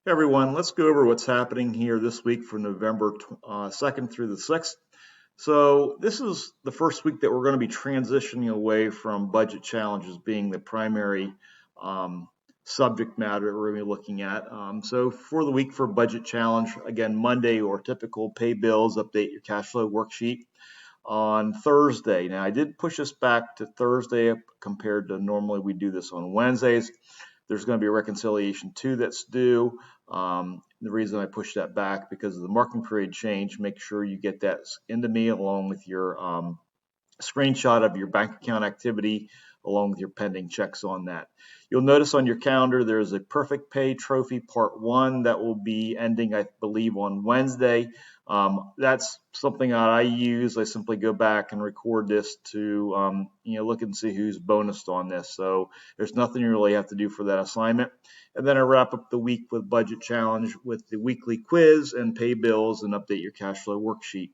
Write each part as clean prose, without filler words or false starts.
Hey everyone, let's go over what's happening here this week from November 2nd through the 6th. So this is the first week that we're going to be transitioning away from budget challenges being the primary um, subject matter that we're going to be looking at. So for the week for budget challenge, again, Monday or typical pay bills, update your cash flow worksheet on Thursday. Now I did push this back to Thursday compared to normally we do this on Wednesdays. There's going to be a reconciliation too that's due. The reason I pushed that back because of the marking period change. Make sure you get that into me along with your screenshot of your bank account activity along with your pending checks on that. You'll notice on your calendar there's a perfect pay trophy part 1 that will be ending, I believe, on Wednesday. That's something that I use. I simply go back and record this to look and see who's bonused on this. So there's nothing you really have to do for that assignment. And then I wrap up the week with budget challenge with the weekly quiz and pay bills and update your cash flow worksheet.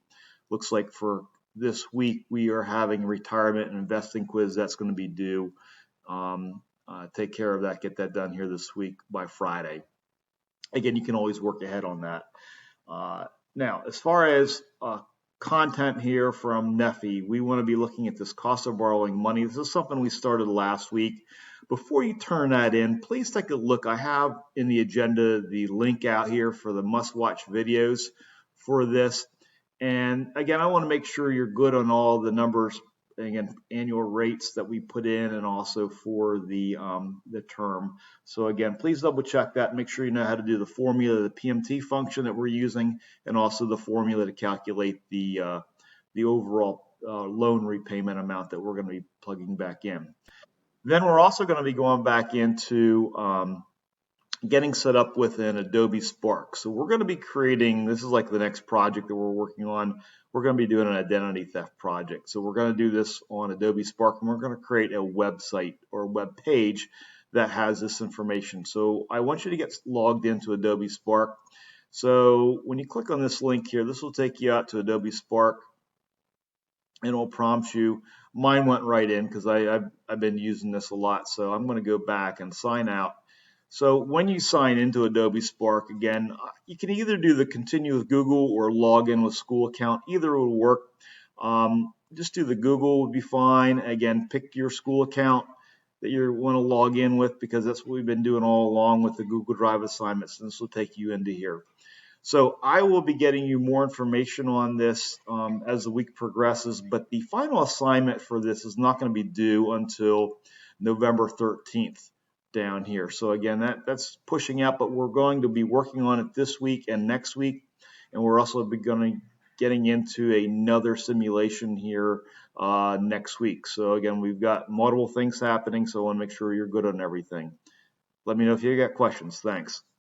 Looks like for this week we are having retirement and investing quiz that's going to be due. Take care of that, get that done here this week by Friday. Again, you can always work ahead on that. Now, as far as content here from Neffy, we want to be looking at this cost of borrowing money. This is something we started last week. Before you turn that in, please take a look. I have in the agenda the link out here for the must-watch videos for this. And again, I want to make sure you're good on all the numbers, again, annual rates that we put in and also for the term. So again, please double check that. Make sure you know how to do the formula, the PMT function that we're using, and also the formula to calculate the overall loan repayment amount that we're going to be plugging back in. Then we're also going to be going back into getting set up with an Adobe Spark. So we're going to be creating, this is like the next project that we're working on. We're going to be doing an identity theft project. So we're going to do this on Adobe Spark, and we're going to create a website or a web page that has this information. So I want you to get logged into Adobe Spark. So when you click on this link here, this will take you out to Adobe Spark, and it'll prompt you. Mine went right in because I've been using this a lot. So I'm going to go back and sign out. So when you sign into Adobe Spark, again, you can either do the continue with Google or log in with school account. Either will work. Just do the Google would be fine. Again, pick your school account that you want to log in with because that's what we've been doing all along with the Google Drive assignments. And this will take you into here. So I will be getting you more information on this as the week progresses, but the final assignment for this is not going to be due until November 13th down here. So again, that's pushing out, but we're going to be working on it this week and next week, and we're also getting into another simulation here next week. So again, we've got multiple things happening, so I want to make sure you're good on everything. Let me know if you got questions. Thanks.